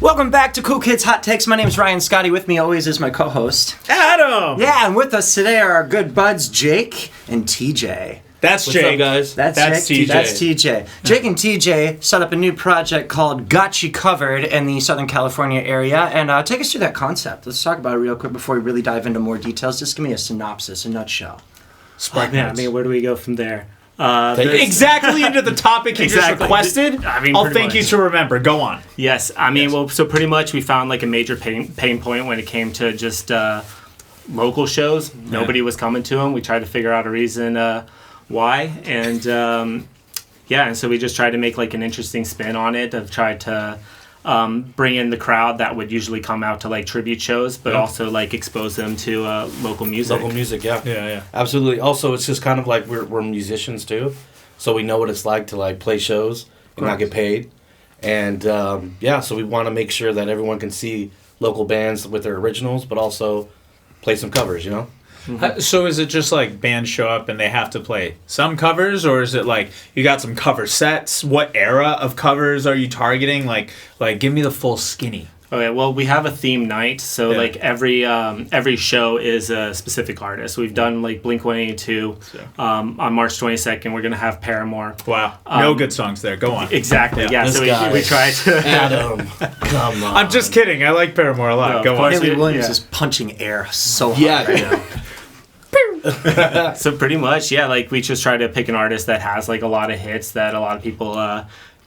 Welcome back to Cool Kids Hot Takes. My name is Ryan Scotty. With me always is my co-host, Adam! Yeah, and with us today are our good buds, Jake and TJ. That's What's Jake. up, guys? That's TJ. That's TJ. Jake and TJ set up a new project called Got You Covered in the Southern California area. And take us through that concept. Let's talk about it real quick before we really dive into more details. Just give me a synopsis, a nutshell. Spark I notes. mean, where do we go from there? Exactly into the topic you just requested. I mean, I'll pretty thank you much. to remember. Go on. Yes, I mean, well, so pretty much we found like a major pain point when it came to just local shows. Nobody was coming to them. We tried to figure out a reason why, and and so we just tried to make like an interesting spin on it. I've tried to bring in the crowd that would usually come out to like tribute shows, but also like expose them to local music. Local music, yeah. Yeah. Absolutely. Also, it's just kind of like we're musicians too, so we know what it's like to like play shows and not get paid. And so we want to make sure that everyone can see local bands with their originals, but also play some covers, you know? So is it just like bands show up and they have to play some covers, or is it like you got some cover sets? What era of covers are you targeting? Like give me the full skinny. Okay, well, we have a theme night, so like every show is a specific artist. We've done like Blink-182 on March 22nd. We're gonna have Paramore. Wow, no good songs there. Go on. Exactly. Yeah. This So guy. we try to. Adam, come on. I'm just kidding. I like Paramore a lot. No, Go of on. course. Haley Williams yeah. is punching air so hard Yeah. right now. So pretty much, like we just try to pick an artist that has like a lot of hits that a lot of people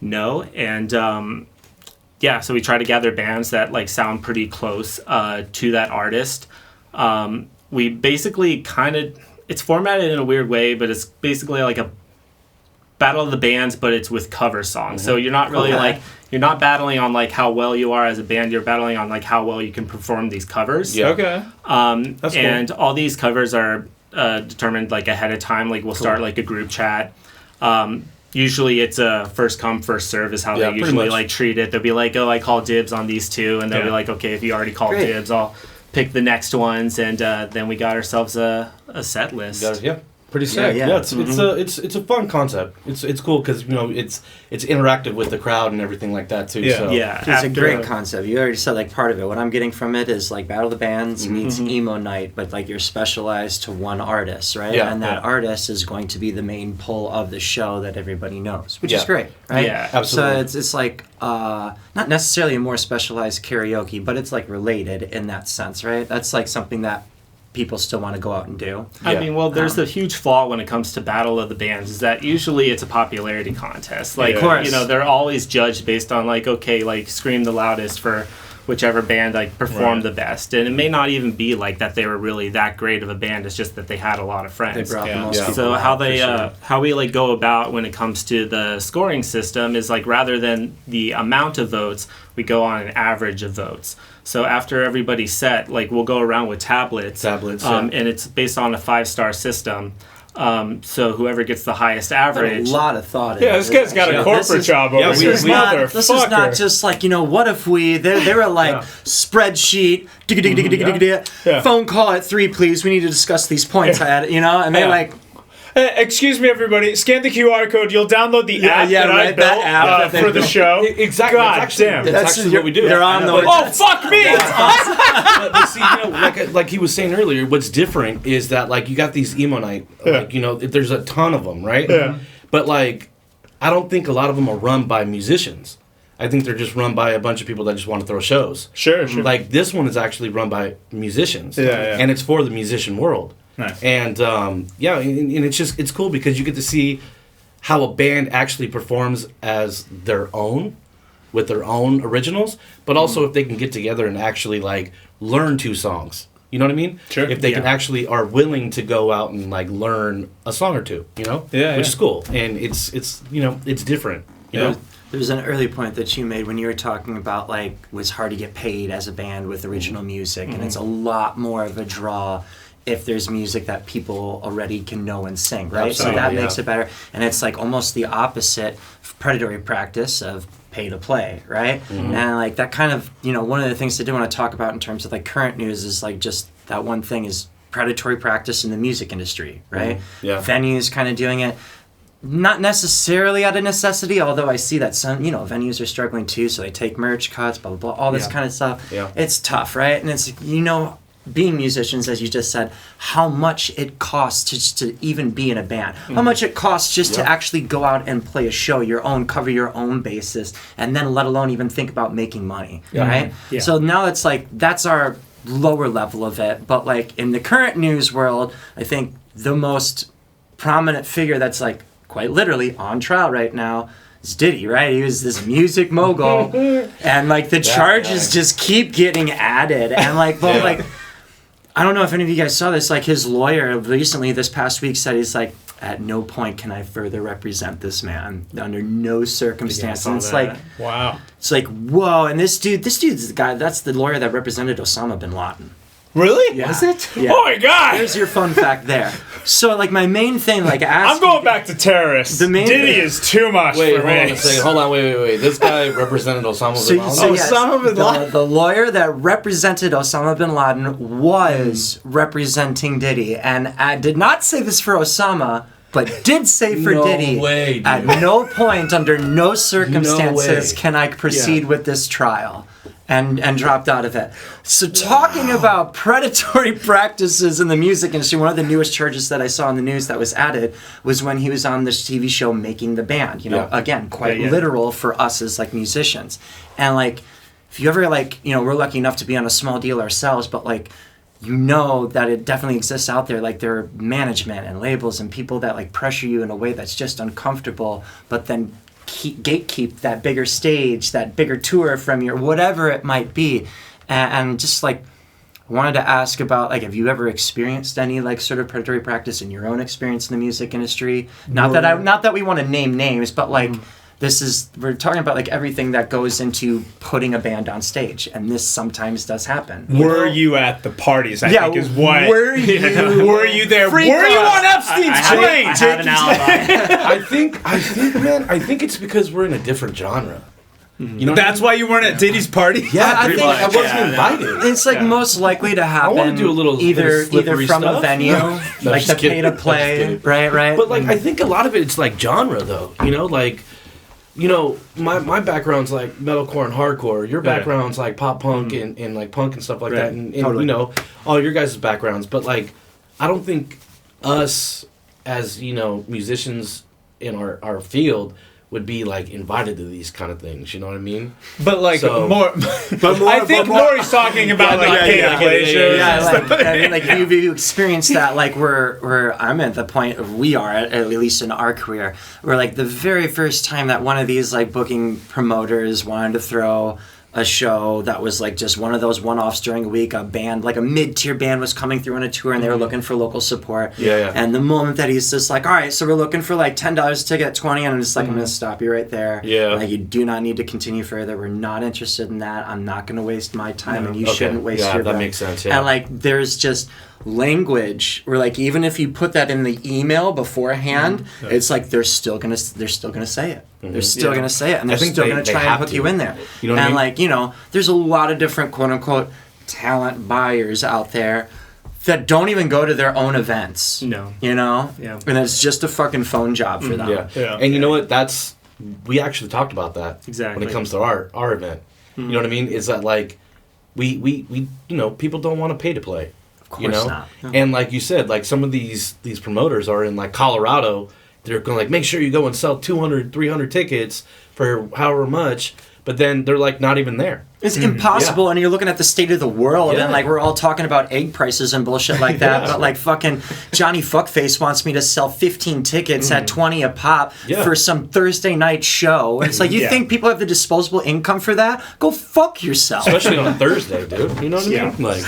know, and so we try to gather bands that like sound pretty close to that artist. We basically it's formatted in a weird way, but it's basically like a battle of the bands, but it's with cover songs. So you're not really you're not battling on like how well you are as a band. You're battling on like how well you can perform these covers. Yeah. Okay. That's cool. And all these covers are determined like ahead of time. Like we'll start like a group chat. Usually it's a first come first serve is how they pretty usually much. like treat it. They'll be like, oh, I call dibs on these two, and they'll be like, okay, if you already called Great. dibs, I'll pick the next ones, and then we got ourselves a set list. Yeah. Pretty sick. Yeah. Yeah, it's a fun concept. It's cool because it's interactive with the crowd and everything like that too. Yeah. So. Yeah, It's a after- great concept. You already said like part of it. What I'm getting from it is like Battle of the Bands meets emo night, but like you're specialized to one artist, right? Yeah. And that Yeah. artist is going to be the main pull of the show that everybody knows, which Yeah. is great, right? Yeah, absolutely. So it's like not necessarily a more specialized karaoke, but it's like related in that sense, right? That's like something that people still want to go out and do. I Yeah. mean, well, there's a huge flaw when it comes to Battle of the Bands is that usually it's a popularity contest. Like, Of course. you know, they're always judged based on like, okay, like scream the loudest for whichever band like performed the best. And it may not even be like that they were really that great of a band. It's just that they had a lot of They friends. brought the Yeah. most Yeah. people So out, how for they sure. how we like go about when it comes to the scoring system is like rather than the amount of votes, we go on an average of votes. So after everybody's set, like we'll go around with tablets, and it's based on a 5-star system. So whoever gets the highest Put average. a lot of thought in Yeah, it. this guy's got a This corporate is- job over yeah, here. we- we- Motherfucker. This is not just like, what if they were like spreadsheet, Yeah. phone call at 3 please, we need to discuss these points, and they're Yeah. like, Hey, excuse me, everybody. Scan the QR code. You'll download the app yeah, that I right, built that app that they for the built. show. Exactly. God That's actually, damn. That's actually what we do. they're on the Oh, fuck me! But see, like he was saying earlier, what's different is that like you got these emo night, there's a ton of them, right? Yeah. But like, I don't think a lot of them are run by musicians. I think they're just run by a bunch of people that just want to throw shows. Sure. Like this one is actually run by musicians. Yeah. And it's for the musician world. Nice. And and it's cool because you get to see how a band actually performs as their own, with their own originals, but also if they can get together and actually like learn 2 songs. You know what I mean? Sure. If they can Yeah. actually are willing to go out and like learn a song or 2, Yeah, which yeah. is cool, and it's it's different. You know? There was an early point that you made when you were talking about like it was hard to get paid as a band with original music, and it's a lot more of a draw if there's music that people already can know and sing, right? Absolutely, So that yeah. makes it better, and it's like almost the opposite predatory practice of pay to play, right? And like that kind of, one of the things I do want to talk about in terms of like current news is like just that one thing is predatory practice in the music industry, right? Yeah. Venues kind of doing it. not necessarily out of necessity, although I see that some, venues are struggling too, so they take merch cuts, blah, blah, blah, all this kind of stuff. Yeah. It's tough, right? And it's, being musicians, as you just said, how much it costs just to even be in a band, how much it costs just to actually go out and play a show, cover your own basis, and then let alone even think about making money, right? Yeah. So now it's like, that's our lower level of it, but like in the current news world, I think the most prominent figure that's like quite literally on trial right now is Diddy, right? He was this music mogul, and like the charges just keep getting added, and like, like, I don't know if any of you guys saw this, like his lawyer recently this past week said he's like, at no point can I further represent this man under no circumstance. And it's like, wow. It's like, whoa. And this dude's the guy, that's the lawyer that represented Osama bin Laden. Really? Yeah. Was it? Yeah. Oh my God. There's your fun fact there. So like my main thing, like I'm going back to terrorists. The main Diddy thing- is too much Wait, for hold on me. a second. Hold on, wait. This guy represented Osama bin Laden? yes, Osama bin Laden. the lawyer that represented Osama bin Laden was representing Diddy, and I did not say this for Osama, but did say for No Diddy. way, dude. At no point, under no circumstances, way. can I proceed with this trial. And dropped out of it. So talking about predatory practices in the music industry, one of the newest charges that I saw in the news that was added was when he was on this TV show Making the Band. Again, quite literal for us as like musicians. And like, if you ever like, we're lucky enough to be on a small deal ourselves, but like, that it definitely exists out there. Like there are management and labels and people that like pressure you in a way that's just uncomfortable, but then gatekeep that bigger stage, that bigger tour from your whatever it might be, and just like wanted to ask about like, have you ever experienced any like sort of predatory practice in your own experience in the music industry? Not that we want to name names, but like we're talking about like everything that goes into putting a band on stage, and this sometimes does happen. Were you at the parties? I think is what. Were you? Were you there? Were you on Epstein's train? I have an alibi. I think it's because we're in a different genre. You know, That's why you weren't at Diddy's party? yeah, I pretty think- much. I wasn't invited. It's like most likely to happen. wanna do a little bit either of slippery from a stuff. venue, No, like just the kidding. pay to Just play, kidding. right. But like, I think a lot of it's like genre, though. My background's like metalcore and hardcore. Your background's like pop punk and like punk and stuff like that. And Totally. all your guys' backgrounds. But like, I don't think us as musicians in our field would be like invited to these kind of things. You know what I mean? But like So- more. I think Maury's talking about like pay to play shows. Like you experienced that. Like I'm at the point of we are at least in our career, where like the very first time that one of these like booking promoters wanted to throw a show that was like just one of those one-offs during a week, a band, like a mid-tier band was coming through on a tour and they were looking for local support. Yeah. And the moment that he's just like, all right, so we're looking for like $10 a ticket, 20, and I'm just like, I'm going to stop you right there. Yeah. Like, you do not need to continue further. We're not interested in that. I'm not going to waste my time, and you shouldn't waste your that breath. makes sense, yeah. And like, there's just language where like, even if you put that in the email beforehand, it's like they're still gonna say it. They're still gonna say it, and they're think still they- gonna they try and have hook to. you in there. You know what I and mean? like, there's a lot of different quote unquote talent buyers out there that don't even go to their own events. No. Yeah. And it's just a fucking phone job for them. Yeah. And you know what? We actually talked about that Exactly. when it comes to our event. You know what I mean? Is that like we people don't want to pay to play. Of course not. No. And like you said, like some of these promoters are in like Colorado. They're going to like, make sure you go and sell 200, 300 tickets for however much, but then they're like not even there. It's impossible, and you're looking at the state of the world, and like we're all talking about egg prices and bullshit like that, but like fucking Johnny Fuckface wants me to sell 15 tickets at 20 a pop for some Thursday night show. And it's like, you think people have the disposable income for that? Go fuck yourself. Especially on a Thursday, dude. You know what I mean? Like,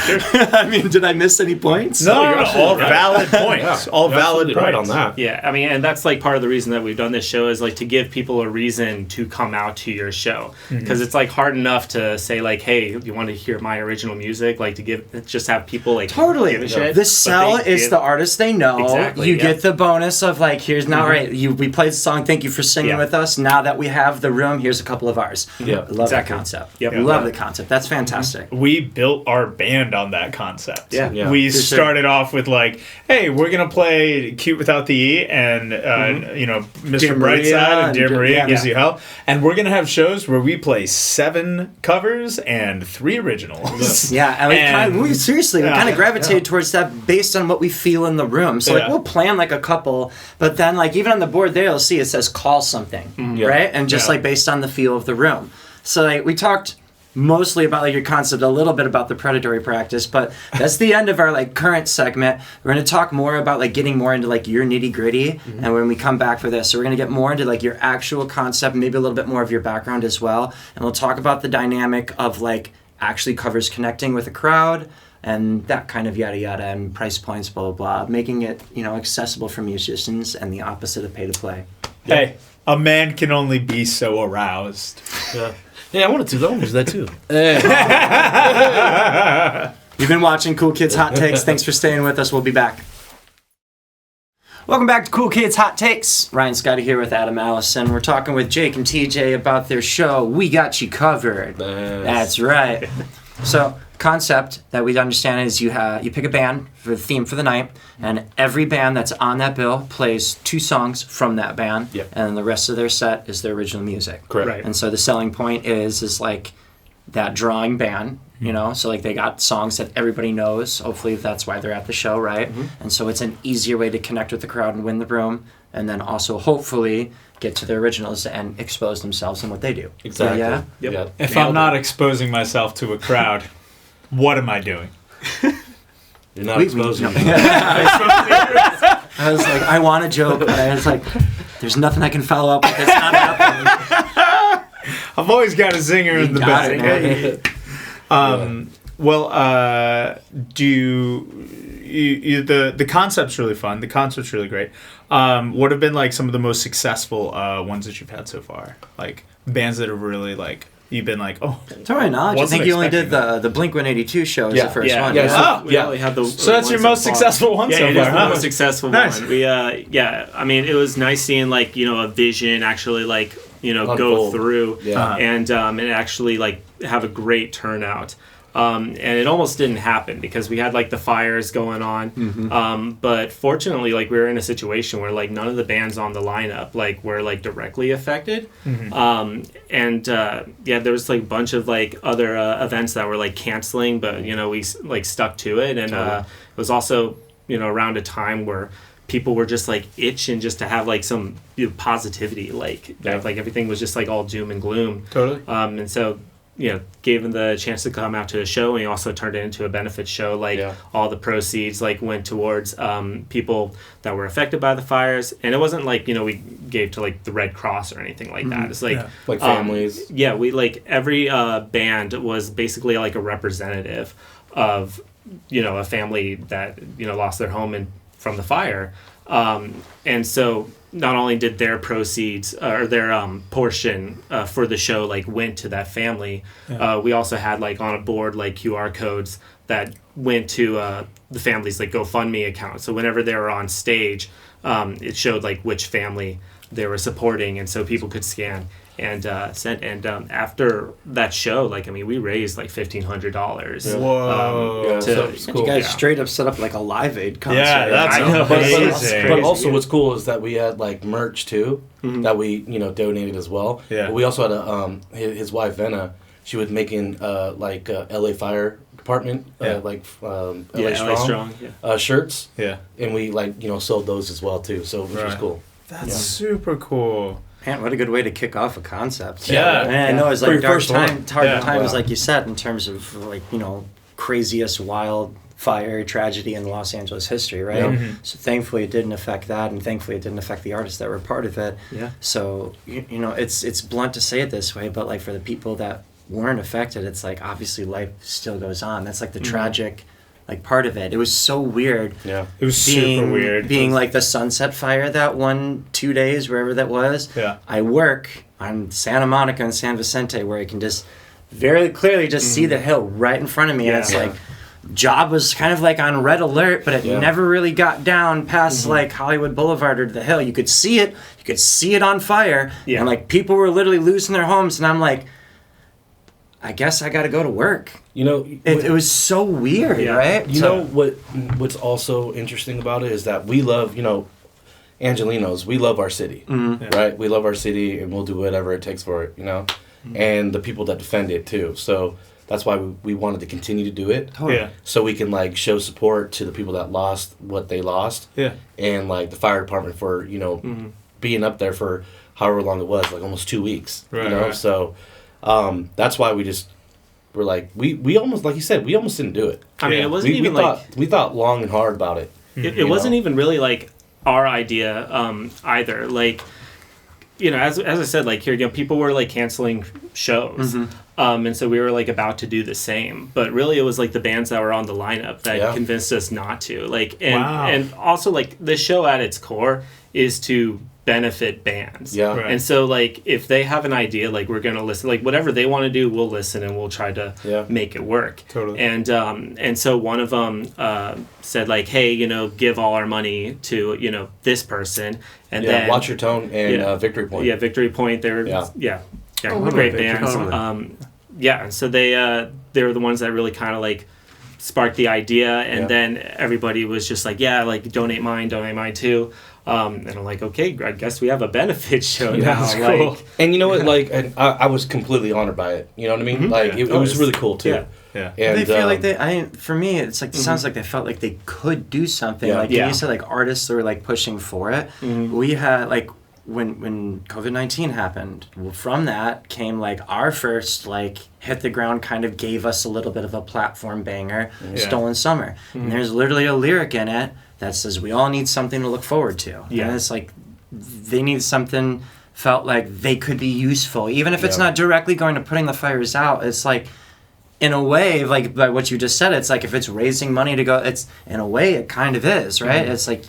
I mean, did I miss any points? No, you're absolutely all right. valid points. All you're valid absolutely points. right on that. Yeah, I mean, and that's like part of the reason that we've done this show is like to give people a reason to come out to your show. because it's like hard enough to say like, hey, you want to hear my original music, like to just have people like Totally. give a shit. The But sell they is give- the artist they know. Exactly, You yeah. get the bonus of like, here's now right. We played the song. Thank you for singing Yeah. with us. Now that we have the room, here's a couple of ours. Yeah, I love exactly. that concept. Yep. Love Yeah. the concept. That's fantastic. We built our band on that concept. Yeah. Yeah. We For sure. started off with like, hey, we're gonna play "Cute Without the E" and Mr. Dear Maria Brightside and "Dear and- Maria" yeah. gives you hell, and we're gonna have shows where we play 7 covers and 3 originals. Yeah, and we Yeah. kind of gravitated towards that based on what we feel in the room. So like Yeah. we'll plan like a couple, but then like even on the board there, you'll see it says call something, Yeah. right? And just Yeah. like based on the feel of the room. So like we talked mostly about like your concept, a little bit about the predatory practice, but that's the end of our like current segment. We're going to talk more about like getting more into like your nitty gritty, and when we come back for this, so we're going to get more into like your actual concept, maybe a little bit more of your background as well, and we'll talk about the dynamic of like actually covers connecting with a crowd and that kind of yada yada, and price points, blah blah blah, making it accessible for musicians and the opposite of pay to play. Hey, a man can only be so aroused. Yeah, I wanted to use that too. You've been watching Cool Kids Hot Takes. Thanks for staying with us. We'll be back. Welcome back to Cool Kids Hot Takes. Ryan Scotty here with Adam Allison. We're talking with Jake and TJ about their show, We Got You Covered. That's right. So, concept that we understand is you pick a band for the theme for the night, and every band that's on that bill plays 2 songs from that band, Yep. and then the rest of their set is their original music. Correct. Right. And so the selling point is like that drawing band, so like they got songs that everybody knows. Hopefully that's why they're at the show, right? And so it's an easier way to connect with the crowd and win the room, and then also hopefully get to their originals and expose themselves in what they do. Exactly. Yeah. Yep. Yeah. If Nailed I'm not exposing myself to a crowd, what am I doing? You're not We- exposing. no. I was like, I want a joke, but I was like, there's nothing I can follow up with. It's not happening. I've always got a zinger in the Got it, bag. man. Do you the concept's really fun. The concept's really great. What have been like some of the most successful ones that you've had so far? Like bands that have really like you've been like, oh, To my knowledge, I Wasn't think you only did expecting the Blink 182 show as Yeah. the first Yeah. one. Yeah, right? so- We only had the so that's one your so most far. successful one Yeah, so it far. is the huh? most successful Nice. one. We I mean, it was nice seeing like a vision actually like go Unfold. through Yeah. and actually like have a great turnout. And it almost didn't happen because we had like the fires going on. But fortunately, like we were in a situation where like none of the bands on the lineup like were like directly affected. There was like a bunch of like other events that were like canceling, but we like stuck to it, and it was also around a time where people were just like itching just to have like some positivity, like that, like everything was just like all doom and gloom. Totally. And so gave them the chance to come out to the show, and we also turned it into a benefit show. Like all the proceeds like went towards people that were affected by the fires, and it wasn't like we gave to like the Red Cross or anything like that. It's like Like families. we like every band was basically like a representative of a family that lost their home from the fire, and so not only did their proceeds or their portion for the show like went to that family, we also had like on a board like QR codes that went to the family's like GoFundMe account. So whenever they were on stage, it showed like which family they were supporting, and so people could scan and send. And after that show, like we raised like $1,500. Whoa. So it's cool. You guys Yeah. straight up set up like a Live Aid concert. Yeah, that's I know. amazing. But also, what's cool is that we had like merch too that we donated as well. Yeah. But we also had a his wife Venna. She was making like LA Fire Department LA LA Strong, yeah. shirts, Yeah. and we sold those as well too. So which was Right. cool. That's super cool. Man, what a good way to kick off a concept. Yeah. And I know it's For like your dark first one. hard Yeah. times, Wow. like you said, in terms of like, craziest wildfire tragedy in Los Angeles history, right? Yeah. So thankfully it didn't affect that, and thankfully it didn't affect the artists that were part of it. Yeah. So, it's blunt to say it this way, but like for the people that weren't affected, it's like obviously life still goes on. That's like the tragic like part of it. It was so weird. Yeah. It was super weird. Being like the sunset fire that 2 days, wherever that was. Yeah. I work on Santa Monica and San Vicente where I can just very clearly just see the hill right in front of me. And it's like, job was kind of like on red alert, but it never really got down past like Hollywood Boulevard or the hill. You could see it. You could see it on fire. Yeah. And like people were literally losing their homes. And I'm like, I guess I got to go to work. You know, It was so weird, right? You know what's also interesting about it is that we love, Angelinos, we love our city, right? We love our city, and we'll do whatever it takes for it, and the people that defend it too. So that's why we wanted to continue to do it. Totally. Yeah. So we can like show support to the people that lost what they lost. Yeah. And like the fire department for being up there for however long it was, like almost 2 weeks. Right, you know, right. so that's why we're like we almost, like you said, we almost didn't do it. I mean, Yeah. it wasn't even like we thought long and hard about it. it wasn't even really like our idea either. Like, as I said, like here, people were like canceling shows. And so we were like about to do the same, but really it was like the bands that were on the lineup that convinced us not to. Like, and also like the show at its core is to benefit bands. Yeah. Right. And so like if they have an idea, like we're gonna listen, like whatever they want to do, we'll listen and we'll try to make it work. Totally. And so one of them said like, hey, give all our money to this person, and then Watch Your Tone and Victory Point. Yeah, Victory Point. They're great bands. And so they were the ones that really kind of like sparked the idea, and then everybody was just like, like donate mine too. And I'm like, okay, I guess we have a benefit show now. That's like, cool. And you know what? Like, and I was completely honored by it. You know what I mean? Like, it was really cool too. Yeah. Yeah. And They feel like for me, it's like, it sounds like they felt like they could do something. Yeah. Like, you said, like, artists were, like, pushing for it. We had, like, when COVID-19 happened, from that came, like, our first, like, hit the ground kind of gave us a little bit of a platform banger, Stolen Summer. And there's literally a lyric in it that says, we all need something to look forward to. Yeah. And it's like, they need something, felt like they could be useful. Even if it's not directly going to putting the fires out, it's like, in a way, like what you just said, it's like if it's raising money to go, it's in a way it kind of is, right? It's like,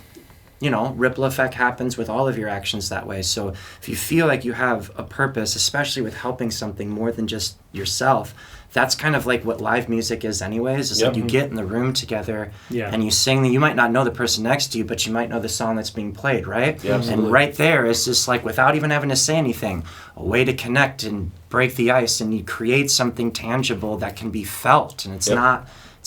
ripple effect happens with all of your actions that way. So if you feel like you have a purpose, especially with helping something more than just yourself, that's kind of like what live music is anyways. It's like you get in the room together and you sing. You might not know the person next to you, but you might know the song that's being played, right? Yeah, absolutely. And right there is just like, without even having to say anything, a way to connect and break the ice, and you create something tangible that can be felt. And it's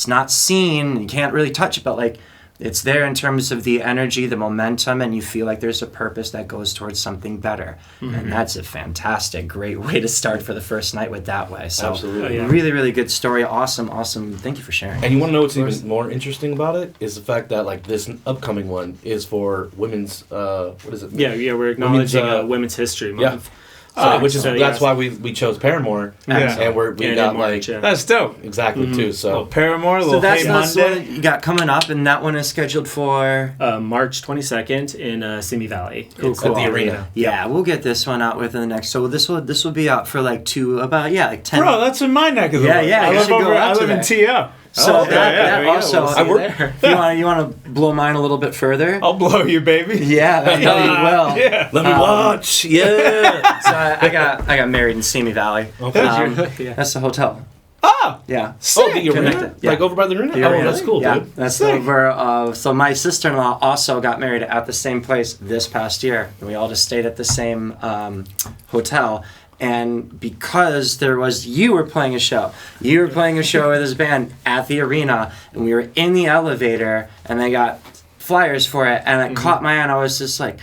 not seen, you can't really touch it, but like, it's there in terms of the energy, the momentum, and you feel like there's a purpose that goes towards something better. And that's a fantastic, great way to start for the first night with that way. So Absolutely. really, really good story. Awesome. Thank you for sharing. And you want to know what's even more interesting about it is the fact that like this upcoming one is for women's. What is it? Yeah, we're acknowledging Women's, Women's History Month. Yeah. Which is So, that's yes. why we chose Paramore. Yeah. And we And got in March, like That's dope. exactly too. So Little Paramore, So little that's Hey the Monday. one you got coming up, and that one is scheduled for... March 22nd in Simi Valley. Cool, It's cool. at the arena. Yeah, we'll get this one out within the next... So this will be out for like 10... Bro, that's in my neck of the Yeah, woods. yeah, I you live should go over. out I live to in that. TO. So Okay, that there we go. also... We'll I see work there. you want to blow mine a little bit further? I'll blow you, baby. Yeah, I know you will. Yeah. let me watch. Yeah. So I got married in Simi Valley. Yeah. That's the hotel. Oh, Yeah. Oh, the arena? Connected, yeah. Like over by the arena? The Oh, arena. that's cool, Yeah, dude. that's Sick. over. So my sister-in-law also got married at the same place this past year. And we all just stayed at the same hotel. And because you were playing a show with this band at the arena, and we were in the elevator, and they got flyers for it, and it caught my eye, and I was just like,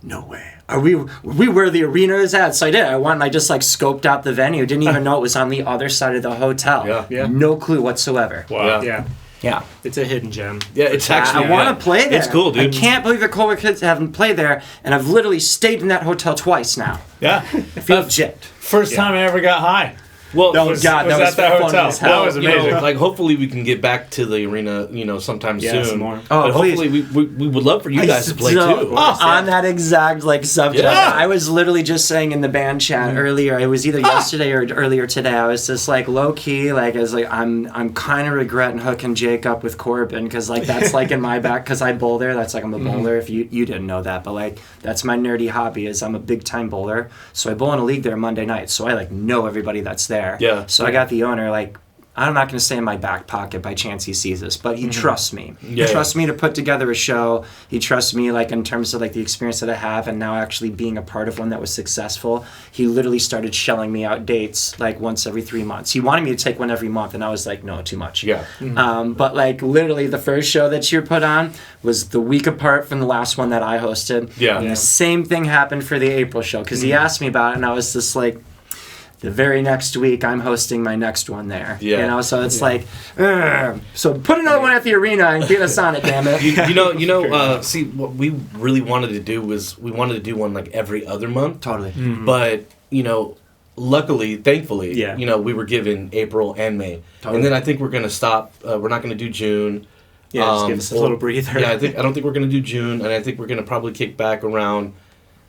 no way. Are we where the arena is at? So I did. I went and I just like scoped out the venue. Didn't even know it was on the other side of the hotel. Yeah. Yeah. No clue whatsoever. wow. Yeah. Yeah. It's a hidden gem. Yeah, it's actually. I want to play there. It's cool, dude. I can't believe the Kohler kids haven't played there, and I've literally stayed in that hotel twice now. Yeah. Legit. First time I ever got high. Well, Oh, was God, that was at the fun hotel. as hell. That was you know, amazing. like hopefully we can get back to the arena, sometime Yeah, soon. some more. Oh, but please. hopefully we would love for you guys to play So, too. on that exact subject, Yeah. I was literally just saying in the band chat earlier. It was either yesterday or earlier today. I was just like low key, like I was like I'm kind of regretting hooking Jake up with Corbin because like that's like in my back because I bowl there. That's like I'm a bowler. If you didn't know that, but like that's my nerdy hobby is I'm a big time bowler. So I bowl in a league there Monday nights. So I like know everybody that's there. Yeah. So I got the owner like. I'm not going to say in my back pocket by chance he sees this, but he trusts me. Yeah. He trusts me to put together a show. He trusts me like in terms of like the experience that I have and now actually being a part of one that was successful. He literally started shelling me out dates like once every 3 months. He wanted me to take one every month and I was like, no, too much. Yeah. But like literally the first show that you put on was the week apart from the last one that I hosted. Yeah. And the same thing happened for the April show because he asked me about it and I was just like, the very next week, I'm hosting my next one there. Yeah. So it's like, ugh. So put another one at the arena and get us on it, damn it. See, what we really wanted to do was we wanted to do one like every other month. Totally. But, luckily, thankfully, Yeah. we were given April and May. Totally. And then I think we're going to stop. We're not going to do June. Yeah, just give us a little breather. Yeah, I don't think we're going to do June. And I think we're going to probably kick back around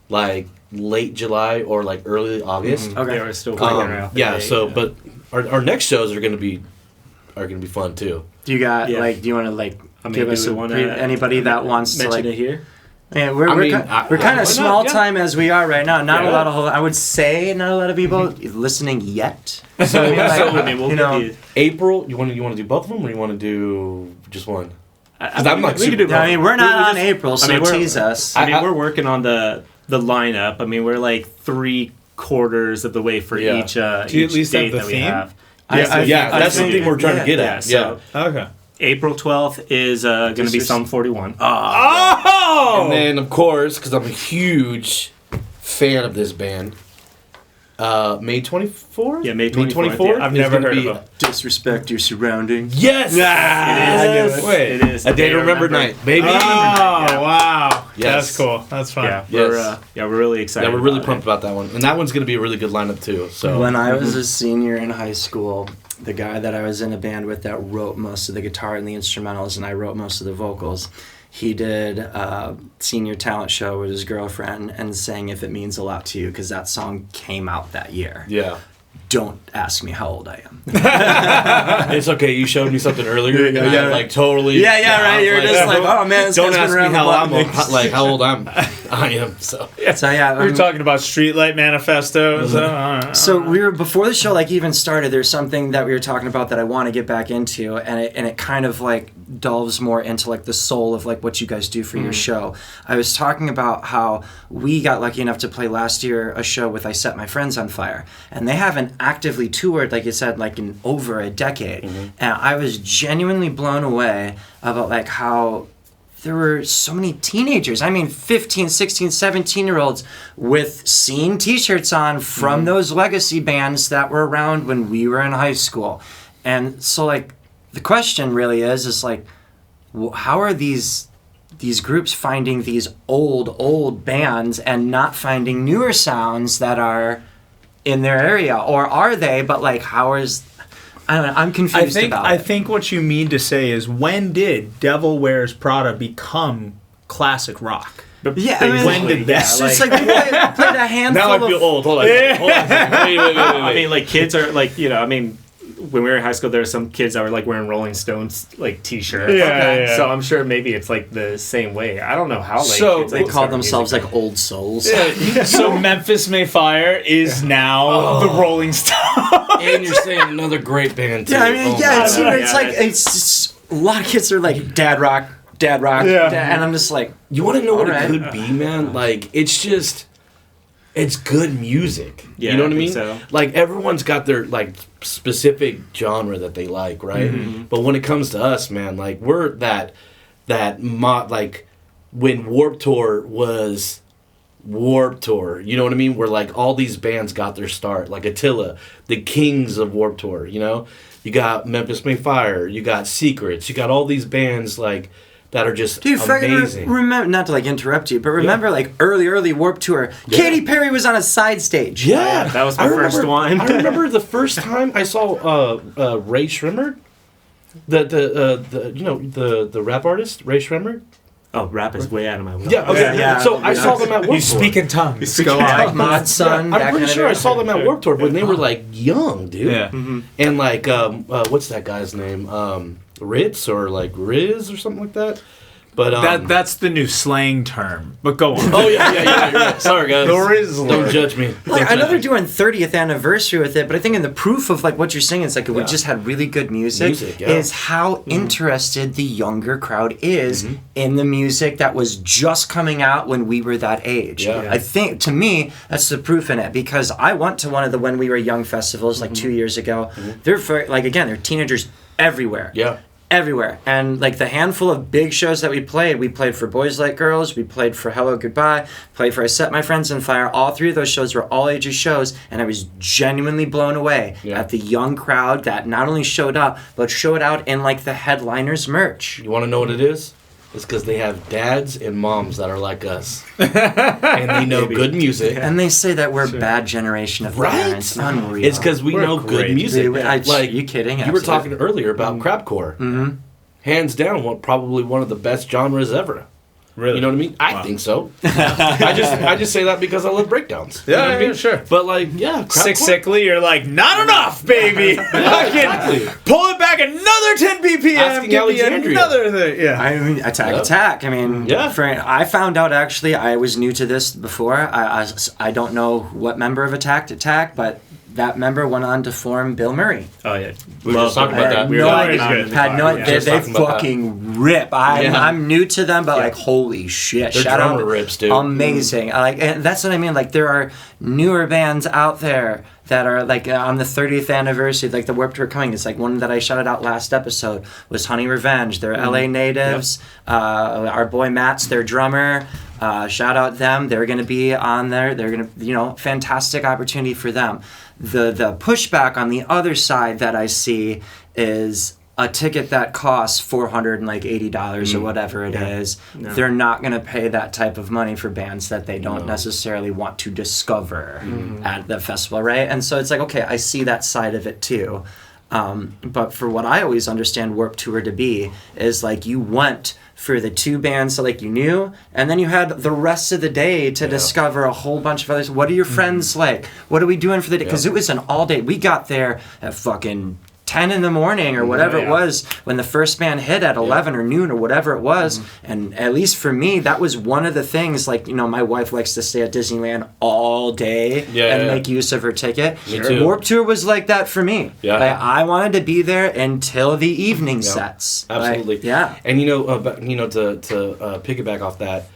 like late July or like early August. Okay. Yeah, we're still working around. Yeah, so, but our next shows are going to be fun too. Do you got, Yeah. do you want to, I mean, give do us we wanna anybody that wants to, mention it here? Yeah, we're I mean, kind why of not? small Yeah. time as we are right now. Not Yeah. a lot of, I would say not a lot of people listening yet. So, I mean, we'll you know, give you. April, you want to do both of them or you want to do just one? I I'm like we could super- do both. I mean, we're not We on just- April, so we're- tease us. I mean, I- we're working on the lineup. I mean, we're like 3/4 of the way for Yeah. each Do you at each least have date the that we theme? have. I That's think- something we're trying to get Yeah, at. so Okay. April 12th is going to be Just- Sum 41. Oh! And then, of course, because I'm a huge fan of this band, May 24th? Yeah, May 24th, yeah. I've is never gonna heard be- of them. Disrespect your surroundings. Yes! It is. Wait, It is. A Day to Remember Night, baby. Oh, Yeah. wow. Yes. That's cool. That's fun. Yeah, Yes. we're really excited. Yeah, we're really about pumped about that one. And that one's going to be a really good lineup, too. So When I was a senior in high school, the guy that I was in a band with that wrote most of the guitar and the instrumentals, and I wrote most of the vocals, he did a senior talent show with his girlfriend and sang If It Means a Lot to You, because that song came out that year. yeah. Don't ask me how old I am. It's okay. You showed me something earlier. And Yeah. I, like, totally. Yeah, right. You're just like, oh man, this Don't guy's ask been me around how the block. how old I am. So So yeah, We were talking about Streetlight Manifesto. So we were before the show like even started. There's something that we were talking about that I want to get back into, and it kind of like delves more into like the soul of like what you guys do for your show. I was talking about how we got lucky enough to play last year a show with I Set My Friends on Fire, and they haven't actively toured like you said like in over a decade, and I was genuinely blown away about like how there were so many teenagers. I mean, 15, 16, 17-year-olds with scene t-shirts on from those legacy bands that were around when we were in high school. And so, like, the question really is like, how are these groups finding these old bands and not finding newer sounds that are in their area? Or are they, but, like, how is... I don't know. I'm confused about it. I think what you mean to say is when did Devil Wears Prada become classic rock? Yeah, I mean, when did that? It's just like we played a handful now I of... feel old. Hold on. Hold on. Wait. I mean, like kids are like I mean, when we were in high school, there were some kids that were like wearing Rolling Stones like T-shirts. Yeah. So I'm sure maybe it's like the same way. I don't know how. Like, So kids They like call start themselves music. like old souls. So Memphis May Fire is now the Rolling Stones. And you're saying another great band too. Yeah, I mean, Oh yeah, my it's, God. it's like it's just, a lot of kids are like dad rock, Yeah. and I'm just like, You want to know what Alright. it could be, man? Like, it's good music. Yeah, you know what I I mean? think so. Like, everyone's got their, like, specific genre that they like, right? But when it comes to us, man, like, we're like, when Warped Tour was Warped Tour, you know what I mean? Where, like, all these bands got their start. Like, Attila, the kings of Warped Tour, you know? You got Memphis May Fire, you got Secrets, you got all these bands, like, that are just Dude, fucking amazing. remember, not to like interrupt you, but remember like early Warped Tour, Katy Perry was on a side stage. Yeah, that was my first one. I remember the first time I saw Ray Shrimmer, the rap artist Ray Shrimmer. Oh, rap is way out of my wheelhouse. Yeah, okay. Yeah. So I saw them at Warped Tour. in tongues. Go Like on. Mod Sun. I'm pretty sure I saw them at Warped Tour when they were like young, dude. Yeah. And like, what's that guy's name? Ritz or like Riz or something like that. But That's the new slang term. But go on. oh yeah. You're right. Sorry guys. Don't judge me. Like, I know they're doing 30th anniversary with it, but I think in the proof of like what you're saying, it's like we Yeah. just had really good music Yeah. is how interested the younger crowd is in the music that was just coming out when we were that age. Yeah. I think, to me, that's the proof in it, because I went to one of the When We Were Young festivals like 2 years ago. They're like, again, they're teenagers everywhere. Yeah. Everywhere. And like the handful of big shows that we played for Boys Like Girls, we played for Hello Goodbye, played for I Set My Friends on Fire. All three of those shows were all ages shows, and I was genuinely blown away at the young crowd that not only showed up, but showed out in like the headliners merch. You want to know what it is? It's because they have dads and moms that are like us, and they know good music. And they say that we're a bad generation of Right? parents. Unreal. It's because we We're know great. good music. Dude, Like you kidding? you were Absolutely. talking earlier about crapcore. Hands down, probably one of the best genres ever. Really? You know what I mean? I think so. I just say that because I love breakdowns. You know what I mean? sure. But like, yeah, Sick crapcore. Sickly, you're like, not enough, baby. Exactly. Fucking pull it back another 10 BPM. Asking Give me Alexandria. another thing. Yeah. I mean, attack. I mean, Yeah. I found out actually. I was new to this before. I don't know what member of Attack, but that member went on to form Bill Murray. Oh yeah, We were just talking about that. We were No talking idea. about it. Had no. Yeah. They Just talking about fucking rip. I'm new to them, but like holy shit! Their Shout drummer out, rips, dude. amazing. And that's what I mean. Like there are newer bands out there that are like on the 30th anniversary, like the Warped Tour coming. It's like one that I shouted out last episode was Honey Revenge. They're LA natives. Our boy Matt's their drummer. Shout out them. They're going to be on there. They're going to, fantastic opportunity for them. The pushback on the other side that I see is a ticket that costs $480 or whatever it is. No. They're not going to pay that type of money for bands that they don't necessarily want to discover at the festival, right? And so it's like, okay, I see that side of it too. But for what I always understand Warped Tour to be is like you went for the two bands that like you knew, and then you had the rest of the day to discover a whole bunch of others. What are your friends like? What are we doing for the day? Because it was an all day. We got there at fucking 10 in the morning or whatever it was when the first band hit at 11 or noon or whatever it was. And at least for me, that was one of the things, like, my wife likes to stay at Disneyland all day and make use of her ticket. Me too. Warped Tour was like that for me. Yeah. Like, I wanted to be there until the evening sets. Absolutely. Like, yeah. And to piggyback off that,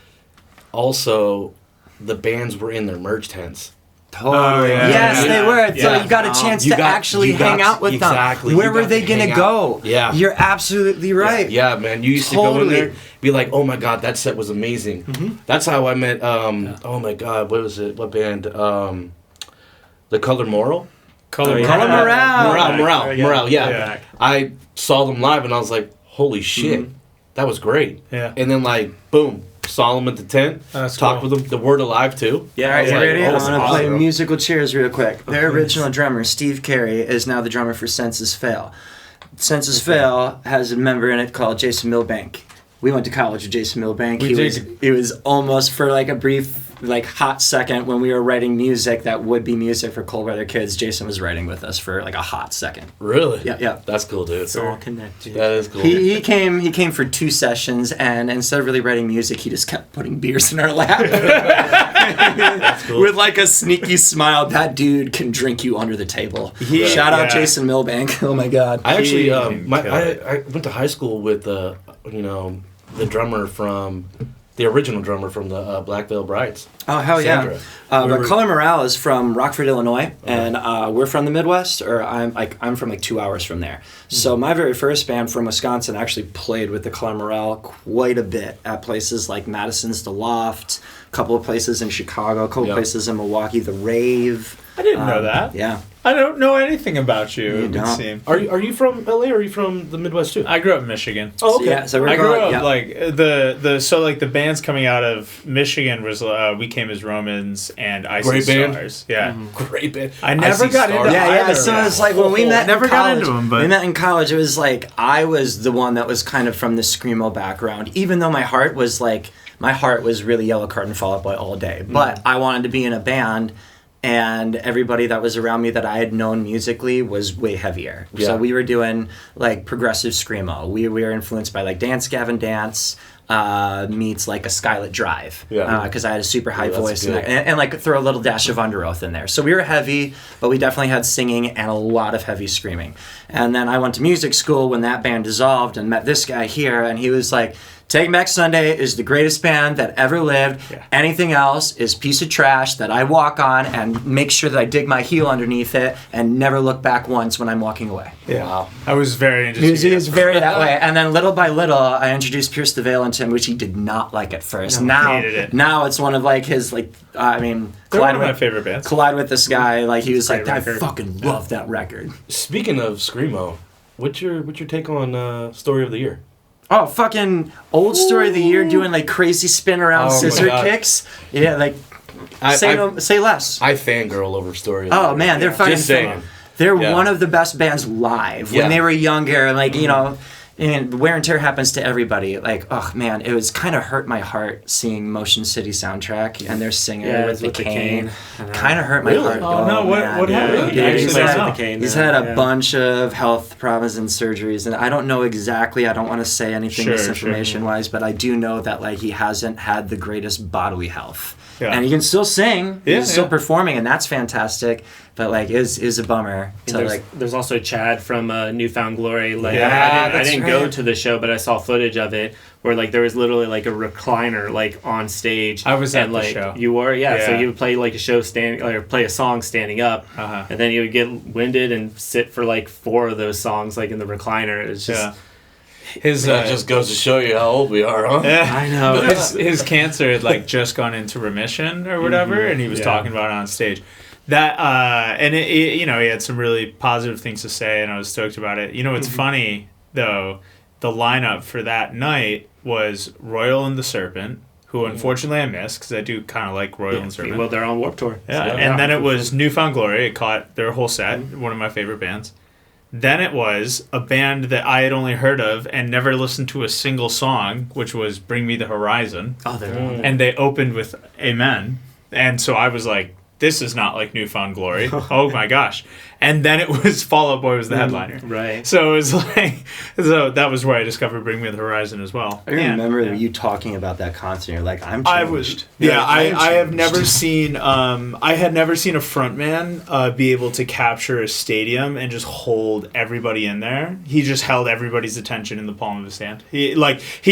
also the bands were in their merch tents. Totally. yeah, Yes, yeah, they were. yeah. So you got a chance to actually hang out with exactly. them. Where You were got they to going to hang go? out. Yeah. You're absolutely right. Yeah, man. You used to go in Totally. there, be like, "Oh my god, that set was amazing." That's how I met. Oh my god, what was it? What band? The Color Moral. Color Color Morale. Yeah. Yeah. I saw them live and I was like, "Holy shit, that was great." Yeah. And then like, boom, saw them at the tent. That's talked cool. with them. The Word Alive too. Yeah, are you I was ready? like, I oh, want to play awesome. musical chairs real quick. Their original drummer, Steve Carey, is now the drummer for Census Fail. Census Fail has a member in it called Jason Milbank. We went to college with Jason Milbank. He was almost for like a brief, like hot second when we were writing music that would be music for Cold Weather Kids. Jason was writing with us for like a hot second. Really? Yeah. That's cool, dude. It's all connected. That is cool. He came for 2 sessions, and instead of really writing music, he just kept putting beers in our lap. That's cool. With like a sneaky smile. That dude can drink you under the table. Shout out Jason Milbank. Oh my god. I actually, He I can went to high school with the drummer from the original drummer from the Black Veil Brides. Oh hell Sandra. yeah! We But were- Color Morale is from Rockford, Illinois, and we're from the Midwest. Or I'm from like 2 hours from there. So my very first band from Wisconsin actually played with the Color Morale quite a bit at places like Madison's The Loft, a couple of places in Chicago, a couple Yeah. places in Milwaukee, The Rave. I didn't know that. Yeah. I don't know anything about you. You It would don't. seem. Are you from LA or are you from the Midwest too? I grew up in Michigan. Oh, okay. Yeah, so we're I grew going, up yeah. like the bands coming out of Michigan was We Came as Romans and Icy Great band. Stars. Yeah, Great band. I never Icy got Stars. into Yeah, either. so it's like when we met Never in got college, into 'em, but- we met in college, it was like I was the one that was kind of from the screamo background, even though my heart was really Yellow Card and Fall Out Boy all day. But I wanted to be in a band, and everybody that was around me that I had known musically was way heavier. Yeah. So we were doing like progressive screamo. We were influenced by like Dance Gavin Dance. Meets like a Skylit Drive, Yeah. because I had a super high Yeah, that's voice good. and like throw a little dash of Under Oath in there. So we were heavy, but we definitely had singing and a lot of heavy screaming. And then I went to music school when that band dissolved and met this guy here, and he was like, Taking Back Sunday is the greatest band that ever lived. Yeah. Anything else is piece of trash that I walk on and make sure that I dig my heel underneath it and never look back once when I'm walking away. Yeah. Wow. I was very interested. He was very that way. And then little by little, I introduced Pierce the Veil into him, which he did not like at first. hated it. Now it's one of like his like, I mean, They're one of my favorite bands. Collide with this guy, like he was Great like, I record. fucking love that record. Speaking of screamo, what's your take on Story of the Year? Oh, fucking old Story of the Year doing like crazy spin around Oh my scissor God. kicks. Yeah, like I say less. I fangirl over Story of the Oh Year. man, they're fucking Just saying. They're Yeah. one of the best bands live. When Yeah. they were younger, like, you know, and wear and tear happens to everybody. Like, oh man, it was kind of hurt my heart seeing Motion City soundtrack and their singer Yeah, with the with the cane. cane. Kind of hurt my Really? heart. Oh, no, what man. happened? Yeah, Yeah, he's actually, had, with the cane he's now, had a yeah. bunch of health problems and surgeries, and I don't know exactly. I don't want to say anything Sure, misinformation wise, but I do know that like he hasn't had the greatest bodily health. Yeah. And he can still sing. Yeah, He's still yeah. performing, and that's fantastic. But like, is a bummer to There's, like. there's also Chad from Newfound Glory. Like Yeah, I that's didn't right. go to the show, but I saw footage of it where like there was literally like a recliner like on stage. I was at and, the like, show. You were, yeah. So Yeah. he would play like a show standing or play a song standing up, Uh-huh. and then he would get winded and sit for like 4 of those songs like in the recliner. It's just. Yeah. His That just goes to show you how old we are, huh? I know. his cancer had like just gone into remission or whatever, and he was Yeah. talking about it on stage. That and you know, he had some really positive things to say, and I was stoked about it. You know, what's funny though, the lineup for that night was Royal and the Serpent, who unfortunately I missed because I do kind of like Royal and Serpent. Well, they're on Warped Tour. Yeah, So, and then it was Newfound Glory. It caught their whole set, one of my favorite bands. Then it was a band that I had only heard of and never listened to a single song, which was Bring Me the Horizon. Oh, they're on there. And they opened with Amen. And so I was like, this is not like Newfound Glory. Oh my gosh. And then it was Fall Out Boy was the headliner. Right. So it was like, so that was where I discovered Bring Me the Horizon as well. I remember Yeah. you talking about that concert. You're like, I'm changed. I was, yeah. I have changed. never seen. I had never seen a frontman be able to capture a stadium and just hold everybody in there. He just held everybody's attention in the palm of his hand. He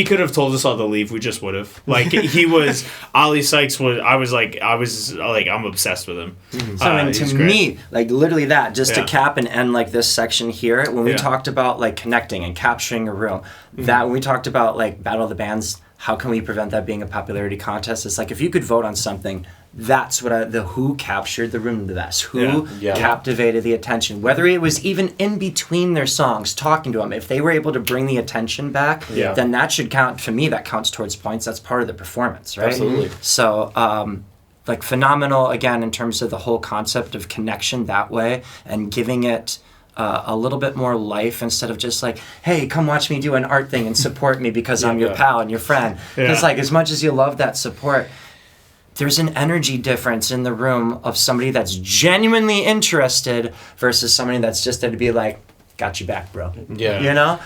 could have told us all to leave. We just would have. Like he was. Ali Sykes was. I was like, I'm obsessed with him. So I mean, he's to great. me, like literally that, just Yeah. to cap and end like this section here, when we Yeah. talked about like connecting and capturing a room, that when we talked about like Battle of the Bands, how can we prevent that being a popularity contest? It's like if you could vote on something, that's what the who captured the room the best, who Yeah. captivated the attention, whether it was even in between their songs, talking to them. If they were able to bring the attention back, Yeah. then that should count. For me, that counts towards points. That's part of the performance, right? Absolutely. So, like phenomenal again in terms of the whole concept of connection that way and giving it a little bit more life instead of just like, hey, come watch me do an art thing and support me because I'm your Yeah. pal and your friend. Because Yeah. like as much as you love that support, there's an energy difference in the room of somebody that's genuinely interested versus somebody that's just there to be like, got you back, bro. Yeah. You know?